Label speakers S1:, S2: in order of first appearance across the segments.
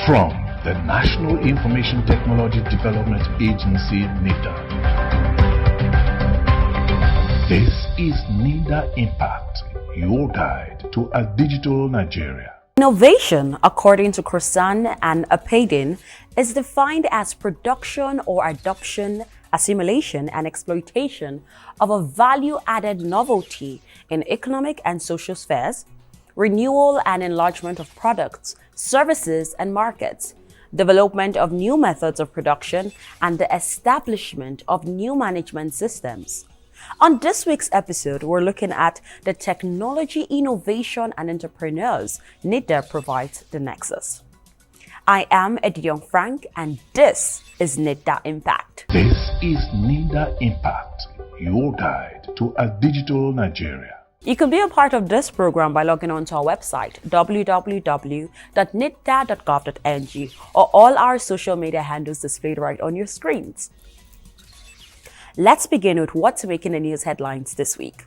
S1: From the National Information Technology Development Agency, Nitda. This is Nitda Impact, your guide to a digital Nigeria.
S2: Innovation, according to Crosan and Apadin, is defined as production or adoption, assimilation, and exploitation of a value-added novelty in economic and social spheres, renewal and enlargement of products, services, and markets, development of new methods of production, and the establishment of new management systems. On this week's episode, we're looking at the technology, innovation, and entrepreneurs Nitda provides the nexus. I am Edion Frank, and this is Nitda Impact.
S1: This is Nitda Impact, your guide to a digital Nigeria.
S2: You can be a part of this program by logging on to our website, www.nitda.gov.ng, or all our social media handles displayed right on your screens. Let's begin with what's making the news headlines this week.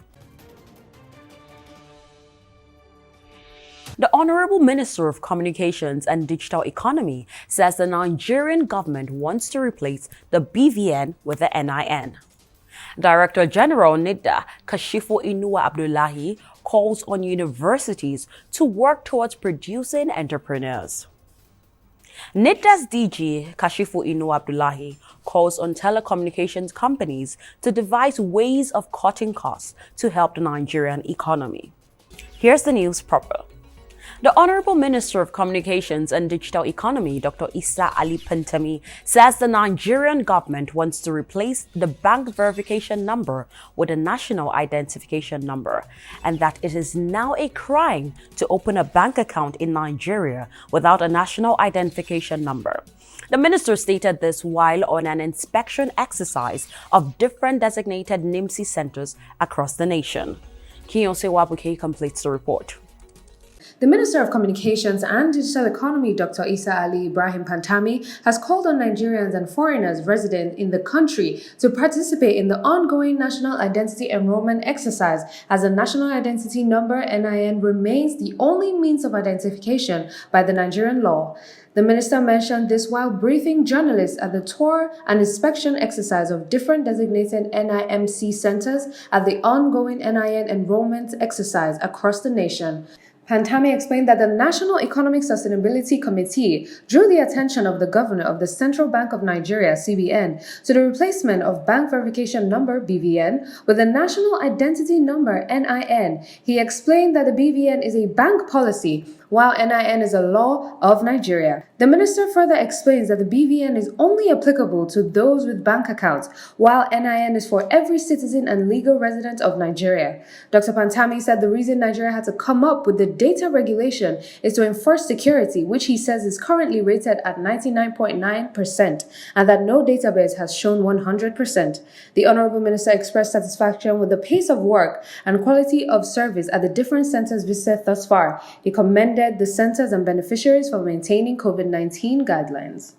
S2: The Honorable Minister of Communications and Digital Economy says the Nigerian government wants to replace the BVN with the NIN. Director General Nitda, Kashifu Inuwa Abdullahi, calls on universities to work towards producing entrepreneurs. Nitda's DG, Kashifu Inuwa Abdullahi, calls on telecommunications companies to devise ways of cutting costs to help the Nigerian economy. Here's the news proper. The Honorable Minister of Communications and Digital Economy, Dr. Isa Ali Pantami, says the Nigerian government wants to replace the bank verification number with a national identification number, and that it is now a crime to open a bank account in Nigeria without a national identification number. The minister stated this while on an inspection exercise of different designated NIMSI centers across the nation. Kiyonse Wabuke completes the report.
S3: The Minister of Communications and Digital Economy, Dr. Isa Ali Ibrahim Pantami, has called on Nigerians and foreigners resident in the country to participate in the ongoing National Identity Enrollment Exercise, as the National Identity Number (NIN) remains the only means of identification by the Nigerian law. The minister mentioned this while briefing journalists at the tour and inspection exercise of different designated NIMC centers at the ongoing NIN enrollment exercise across the nation. Pantami explained that the National Economic Sustainability Committee drew the attention of the governor of the Central Bank of Nigeria, CBN, to the replacement of Bank Verification Number, BVN, with the National Identity Number, NIN. He explained that the BVN is a bank policy, while NIN is a law of Nigeria. The minister further explains that the BVN is only applicable to those with bank accounts, while NIN is for every citizen and legal resident of Nigeria. Dr. Pantami said the reason Nigeria had to come up with the data regulation is to enforce security, which he says is currently rated at 99.9%, and that no database has shown 100%. The Honorable Minister expressed satisfaction with the pace of work and quality of service at the different centers visited thus far. He commended the centers and beneficiaries for maintaining COVID-19 guidelines.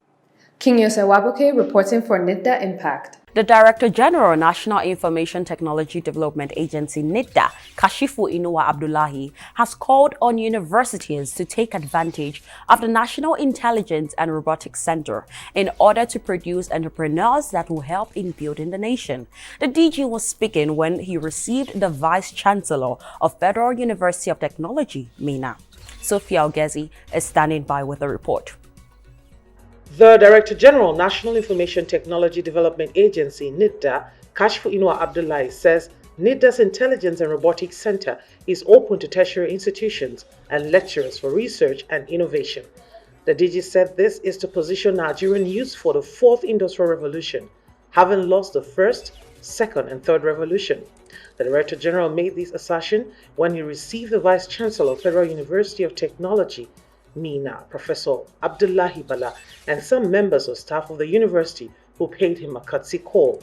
S3: Kinyose Wabuke reporting for Nitda Impact.
S2: The Director General, National Information Technology Development Agency, Nitda, Kashifu Inuwa Abdullahi, has called on universities to take advantage of the National Intelligence and Robotics Center in order to produce entrepreneurs that will help in building the nation. The DG was speaking when he received the Vice Chancellor of Federal University of Technology, MENA. Sophia Ogezi is standing by with a report.
S4: The Director General, National Information Technology Development Agency, Nitda, Kashifu Inuwa Abdullahi, says Nitda's Intelligence and Robotics Center is open to tertiary institutions and lecturers for research and innovation. The DG said this is to position Nigerian youth for the fourth industrial revolution, having lost the first, second, and third revolution. The Director General made this assertion when he received the Vice Chancellor of Federal University of Technology, MENA, Professor Abdullahi Bala, and some members of staff of the university who paid him a courtesy call.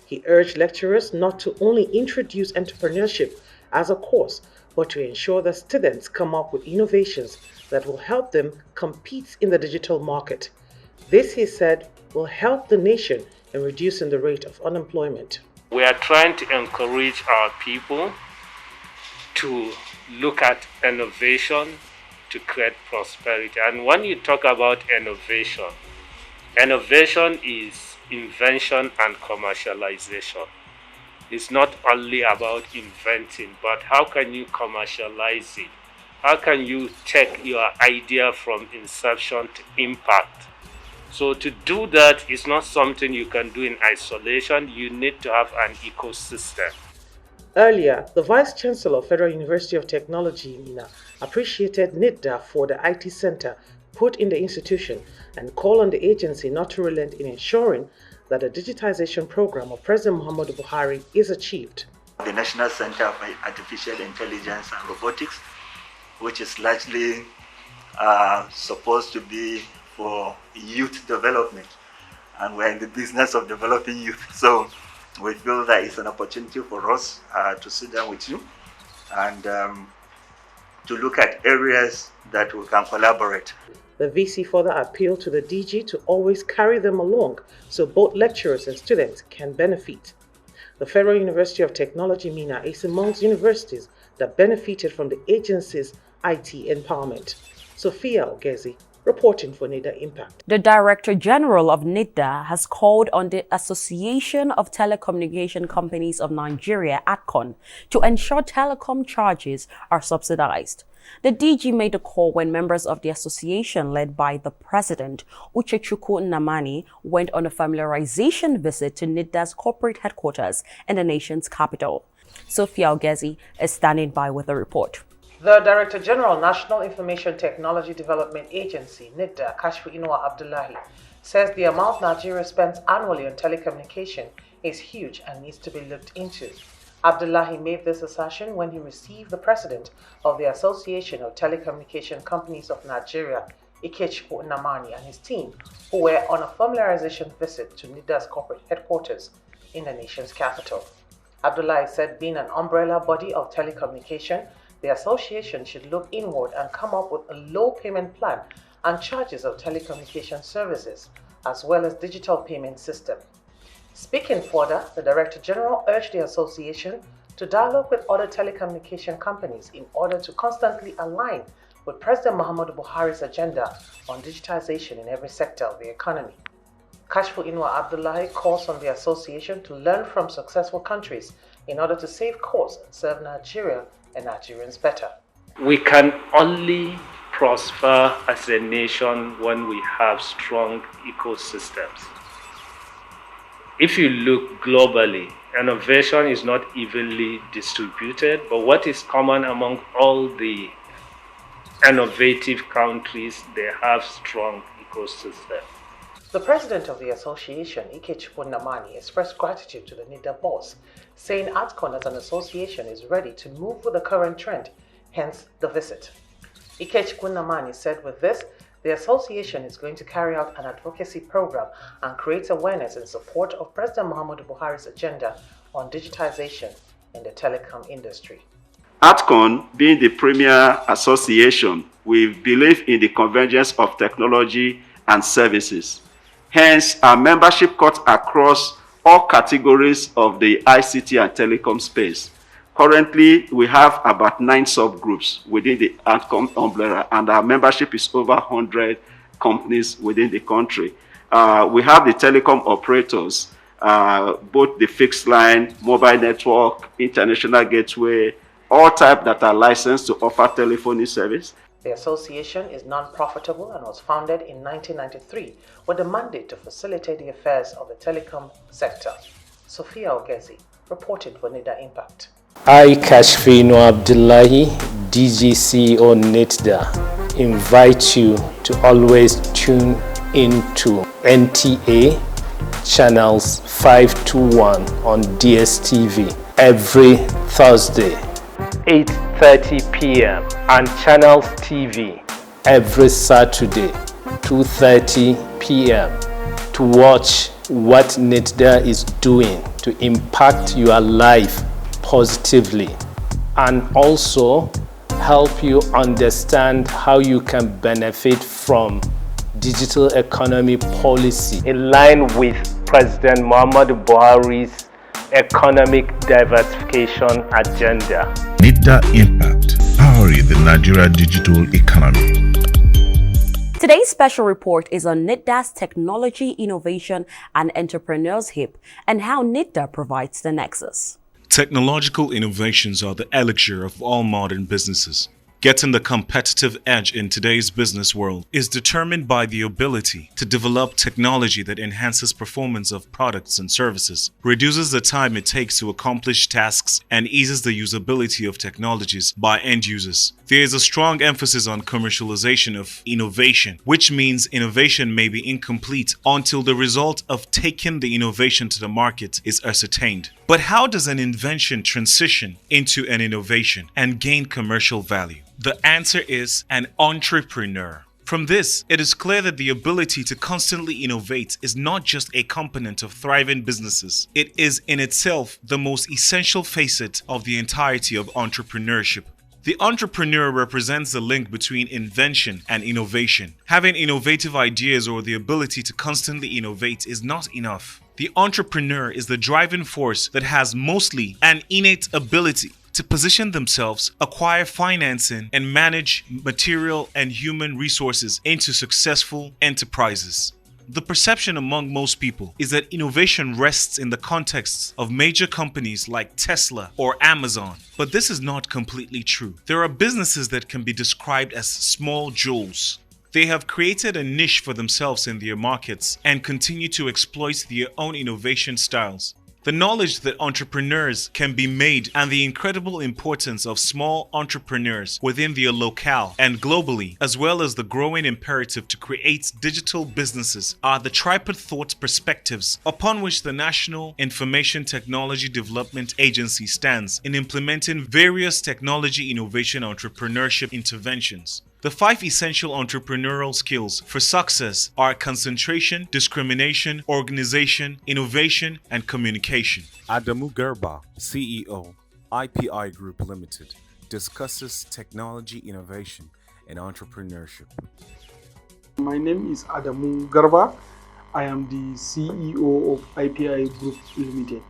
S4: He urged lecturers not to only introduce entrepreneurship as a course, but to ensure that students come up with innovations that will help them compete in the digital market. This, he said, will help the nation in reducing the rate of unemployment.
S5: We are trying to encourage our people to look at innovation, to create prosperity. And when you talk about innovation, innovation is invention and commercialization. It's not only about inventing, but how can you commercialize it? How can you take your idea from inception to impact? So to do that is not something you can do in isolation. You need to have an ecosystem.
S4: Earlier, the Vice Chancellor of Federal University of Technology, Mina, appreciated Nitda for the IT center put in the institution and called on the agency not to relent in ensuring that the digitization program of President Muhammadu Buhari is achieved.
S6: The National Center for Artificial Intelligence and Robotics, which is largely supposed to be for youth development, and we're in the business of developing youth. So we feel that it's an opportunity for us to sit down with you and to look at areas that we can collaborate.
S4: The VC further appealed to the DG to always carry them along so both lecturers and students can benefit. The Federal University of Technology, Mina, is amongst universities that benefited from the agency's IT empowerment. Sophia Ogezi, reporting for Nitda Impact.
S2: The Director General of Nitda has called on the Association of Telecommunication Companies of Nigeria, ATCON, to ensure telecom charges are subsidized. The DG made the call when members of the association, led by the president, Uchechukwu Nnamani, went on a familiarization visit to Nitda's corporate headquarters in the nation's capital. Sophia Ogezi is standing by with a report.
S4: The Director General, National Information Technology Development Agency, Nitda, Kashfu Inuwa Abdullahi, says the amount Nigeria spends annually on telecommunication is huge and needs to be looked into. Abdullahi made this assertion when he received the president of the Association of Telecommunication Companies of Nigeria, Ikechukwu Nnamani, and his team, who were on a familiarization visit to Nitda's corporate headquarters in the nation's capital. Abdullahi said, being an umbrella body of telecommunication, the association should look inward and come up with a low payment plan and charges of telecommunication services, as well as digital payment system. Speaking further, the Director General urged the association to dialogue with other telecommunication companies in order to constantly align with President Muhammadu Buhari's agenda on digitization in every sector of the economy. Kashfu Inuwa Abdullahi calls on the association to learn from successful countries in order to save costs and serve Nigeria and Nigerians better.
S5: We can only prosper as a nation when we have strong ecosystems. If you look globally, innovation is not evenly distributed, but what is common among all the innovative countries, they have strong ecosystems.
S4: The president of the association, Ikechukwu Nnamani, expressed gratitude to the Nitda boss, saying ATCON as an association is ready to move with the current trend, hence the visit. Ikechukwu Nnamani said with this, the association is going to carry out an advocacy program and create awareness in support of President Muhammadu Buhari's agenda on digitization in the telecom industry.
S7: ATCON, being the premier association, we believe in the convergence of technology and services. Hence, our membership cuts across all categories of the ICT and telecom space. Currently, we have about 9 subgroups within the ATCON umbrella, and our membership is over 100 companies within the country. We have the telecom operators, both the fixed line, mobile network, international gateway, all types that are licensed to offer telephony service.
S4: The association is non-profitable and was founded in 1993 with the mandate to facilitate the affairs of the telecom sector. Sophia Ogezi, reporting for Nitda Impact.
S8: I, Kashfinu Abdullahi, DGCO Nitda, invite you to always tune into NTA channels 521 on DSTV every Thursday, 8:30 p.m. and Channels TV every Saturday, 2:30 p.m. to watch what Nitda is doing to impact your life positively and also help you understand how you can benefit from digital economy policy in line with President Muhammadu Buhari's economic diversification agenda.
S1: Nitda Impact, powered worry the Nigeria digital economy.
S2: Today's special report is on Nitda's Technology, Innovation and Entrepreneurs Hip and how Nitda provides the nexus.
S9: Technological innovations are the elixir of all modern businesses. Getting the competitive edge in today's business world is determined by the ability to develop technology that enhances performance of products and services, reduces the time it takes to accomplish tasks, and eases the usability of technologies by end users. There is a strong emphasis on commercialization of innovation, which means innovation may be incomplete until the result of taking the innovation to the market is ascertained. But how does an invention transition into an innovation and gain commercial value? The answer is an entrepreneur. From this, it is clear that the ability to constantly innovate is not just a component of thriving businesses. It is in itself the most essential facet of the entirety of entrepreneurship. The entrepreneur represents the link between invention and innovation. Having innovative ideas or the ability to constantly innovate is not enough. The entrepreneur is the driving force that has mostly an innate ability to position themselves, acquire financing, and manage material and human resources into successful enterprises. The perception among most people is that innovation rests in the context of major companies like Tesla or Amazon, but this is not completely true. There are businesses that can be described as small jewels. They have created a niche for themselves in their markets and continue to exploit their own innovation styles. The knowledge that entrepreneurs can be made and the incredible importance of small entrepreneurs within their locale and globally, as well as the growing imperative to create digital businesses, are the tripod thought perspectives upon which the National Information Technology Development Agency stands in implementing various technology innovation entrepreneurship interventions. The 5 essential entrepreneurial skills for success are concentration, discrimination, organization, innovation, and communication.
S10: Adamu Garba, CEO, IPI Group Limited, discusses technology innovation and entrepreneurship.
S11: My name is Adamu Garba. I am the CEO of IPI Group Limited.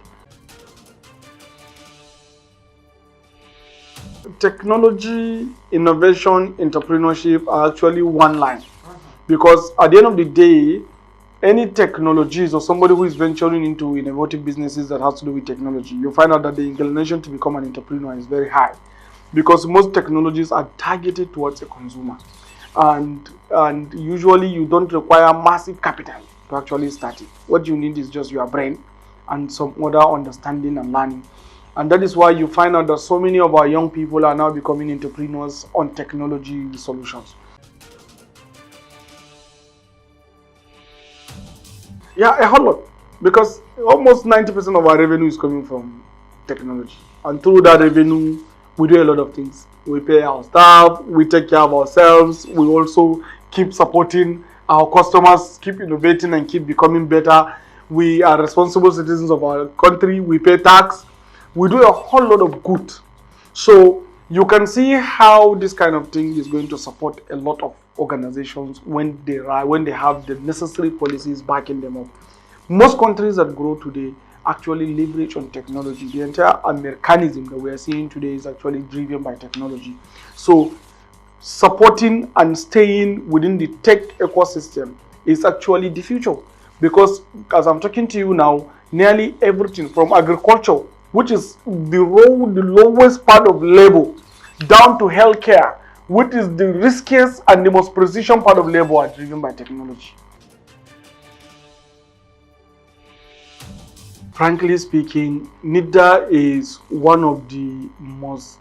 S11: Technology, innovation, entrepreneurship are actually one line, because at the end of the day, any technologies or somebody who is venturing into innovative businesses that has to do with technology, you find out that the inclination to become an entrepreneur is very high, because most technologies are targeted towards a consumer, and usually you don't require massive capital to actually start it. What you need is just your brain and some other understanding and learning. And that is why you find out that so many of our young people are now becoming entrepreneurs on technology solutions. Yeah, a whole lot. Because almost 90% of our revenue is coming from technology. And through that revenue, we do a lot of things. We pay our staff, we take care of ourselves, we also keep supporting our customers, keep innovating and keep becoming better. We are responsible citizens of our country, we pay tax. We do a whole lot of good. So you can see how this kind of thing is going to support a lot of organizations when they have the necessary policies backing them up. Most countries that grow today actually leverage on technology. The entire Americanism that we are seeing today is actually driven by technology. So supporting and staying within the tech ecosystem is actually the future. Because as I'm talking to you now, nearly everything from agriculture, which is the lowest part of labor, down to healthcare, which is the riskiest and the most precision part of labor, are driven by technology. Frankly speaking, Nitda is one of the most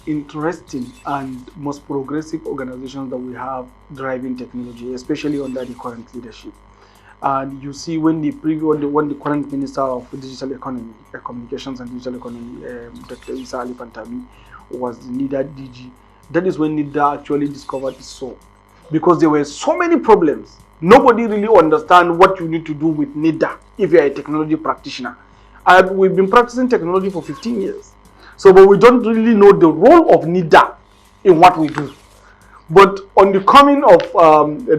S11: interesting and most progressive organizations that we have driving technology, especially under the current leadership. And you see when the current Minister of Digital Economy, Communications and Digital Economy, Dr. Isa Ali Pantami, was the Nitda DG, that is when Nitda actually discovered its soul. Because there were so many problems. Nobody really understands what you need to do with Nitda if you are a technology practitioner. And we've been practicing technology for 15 years. But we don't really know the role of Nitda in what we do. But on the coming of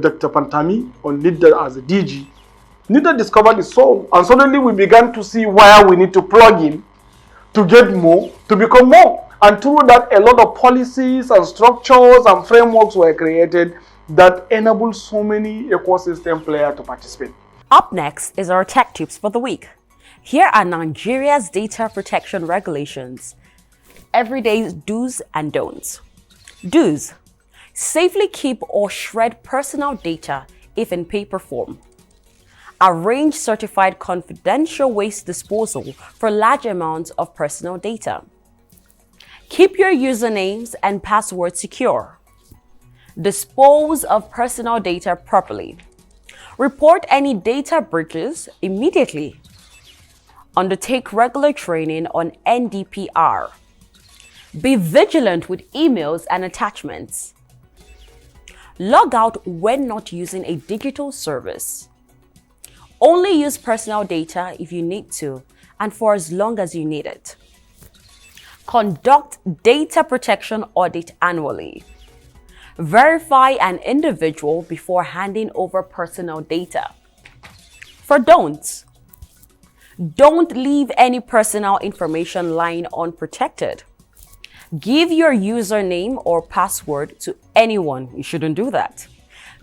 S11: Dr. Pantami on Nitda as a DG, Nitda discovered its soul, and suddenly we began to see where we need to plug in to get more, to become more. And through that, a lot of policies and structures and frameworks were created that enable so many ecosystem players to participate.
S2: Up next is our tech tips for the week. Here are Nigeria's data protection regulations. Everyday do's and don'ts. Do's: safely keep or shred personal data if in paper form. Arrange certified confidential waste disposal for large amounts of personal data. Keep your usernames and passwords secure. Dispose of personal data properly. Report any data breaches immediately. Undertake regular training on NDPR. Be vigilant with emails and attachments. Log out when not using a digital service. Only use personal data if you need to and for as long as you need it. Conduct data protection audit annually. Verify an individual before handing over personal data. For don'ts: don't leave any personal information lying unprotected. Give your username or password to anyone. You shouldn't do that.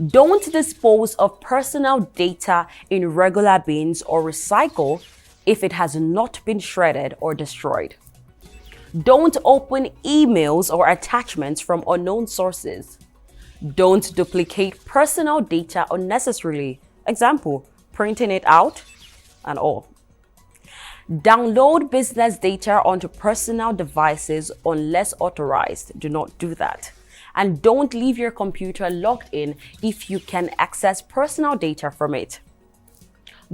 S2: Don't dispose of personal data in regular bins or recycle if it has not been shredded or destroyed. Don't open emails or attachments from unknown sources. Don't duplicate personal data unnecessarily. Example, printing it out and all. Download business data onto personal devices unless authorized. Do not do that. And don't leave your computer logged in if you can access personal data from it.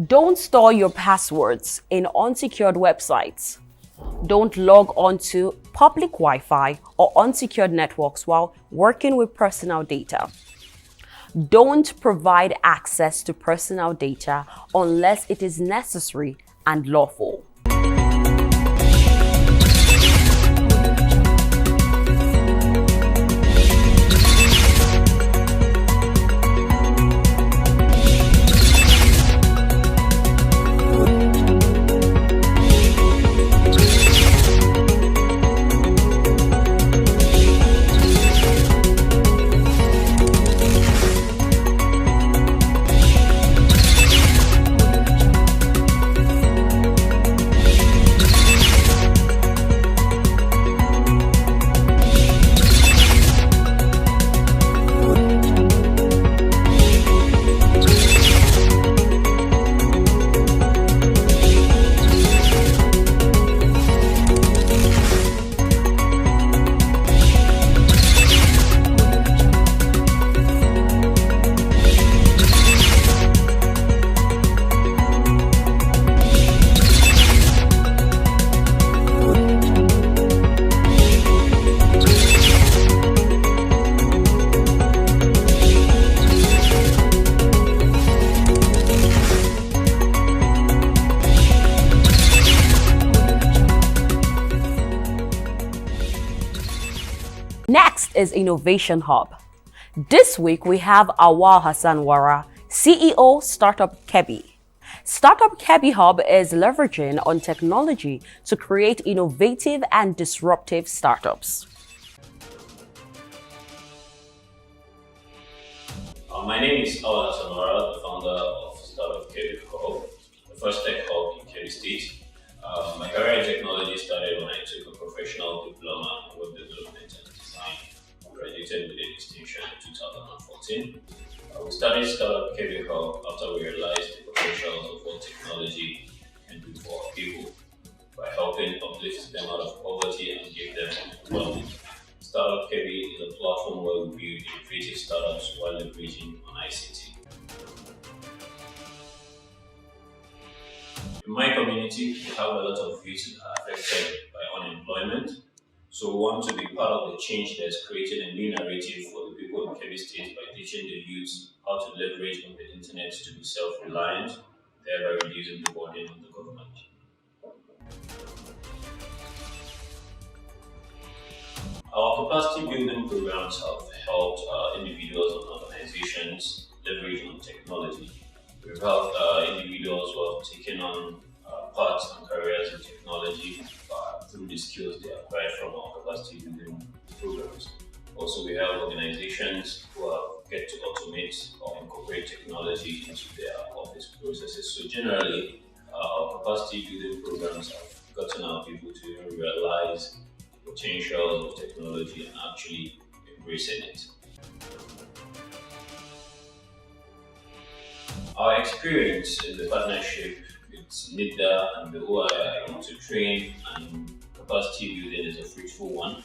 S2: Don't store your passwords in unsecured websites. Don't log onto public Wi-Fi or unsecured networks while working with personal data. Don't provide access to personal data unless it is necessary and lawful. Next is Innovation Hub. This week we have Awal Hassan Wara, CEO, Startup Kebi. Startup Kebi Hub is leveraging on technology to create innovative and disruptive startups.
S12: My name is Awal Hassan Wara, the founder of Startup Kebi Hub, the first tech hub in Kebbi State. My career in technology started when I took a professional diploma in web development and design. I graduated with a distinction in 2014. We started Startup Kebi Hub after we realized the potential of what technology can do for our people by helping uplift them out of poverty and give them employment. Startup Kebi is a platform where we build innovative startups while leveraging on ICT. In my community, we have a lot of youth affected by unemployment, so we want to be part of the change that's creating a new narrative for the people in Kebbi State by teaching the youth how to leverage on the internet to be self-reliant, thereby reducing the burden on the government. Our capacity building programs have helped individuals and organizations leverage on technology. We've helped individuals who have taken on paths and careers in technology through the skills they acquired from our capacity building programs. Also, we have organizations who get to automate or incorporate technology into their office processes. So generally, our capacity building programs have gotten our people to realize the potential of technology and actually embracing it. Our experience in the partnership with Nitda and the OII to train and capacity building is a fruitful one.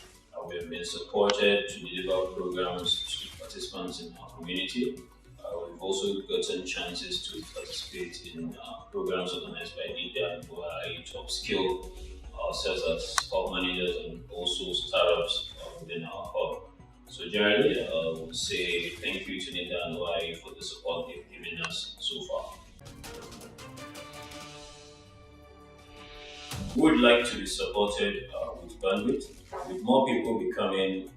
S12: We have been supported to deliver programs to participants in our community. We've also gotten chances to participate in programs organized by Nitda and OII to upskill ourselves as hub managers and also startups within our hub. So generally, I would say thank you to Nitda and OII for the support they've given us so far. We would like to be supported with bandwidth. With more people becoming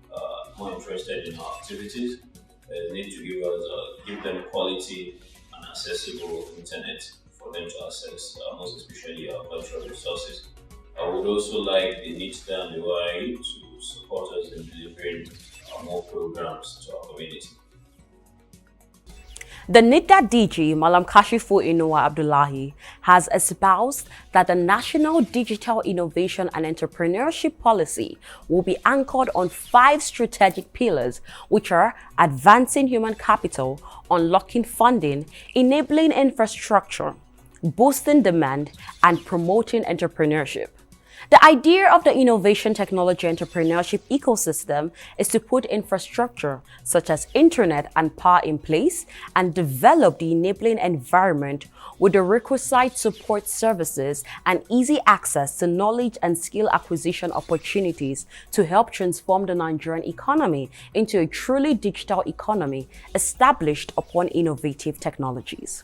S12: more interested in our activities, they need to give them quality and accessible internet for them to access, most especially our cultural resources. I would also like the Nitda and the OIE to support us in delivering more programs to our community.
S2: The Nitda DG, Malam Kashifu Inuwa Abdullahi, has espoused that the National Digital Innovation and Entrepreneurship Policy will be anchored on 5 strategic pillars, which are advancing human capital, unlocking funding, enabling infrastructure, boosting demand, and promoting entrepreneurship. The idea of the innovation technology entrepreneurship ecosystem is to put infrastructure such as internet and power in place and develop the enabling environment with the requisite support services and easy access to knowledge and skill acquisition opportunities to help transform the Nigerian economy into a truly digital economy established upon innovative technologies.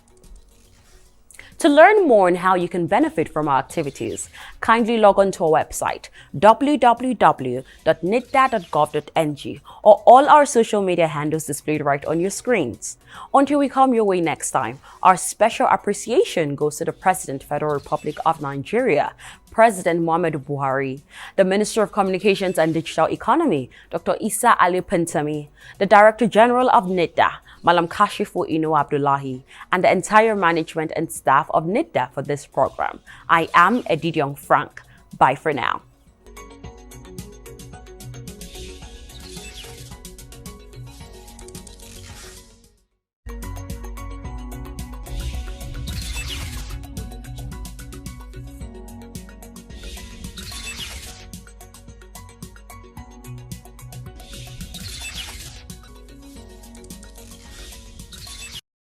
S2: To learn more on how you can benefit from our activities, kindly log on to our website www.nitda.gov.ng or all our social media handles displayed right on your screens. Until we come your way next time, our special appreciation goes to the President, Federal Republic of Nigeria, President Muhammadu Buhari, the Minister of Communications and Digital Economy, Dr. Isa Ali Pantami, the Director General of Nitda, Malam Kashifu Inuwa Abdullahi, and the entire management and staff of Nitda for this program. I am Edidiong Frank. Bye for now.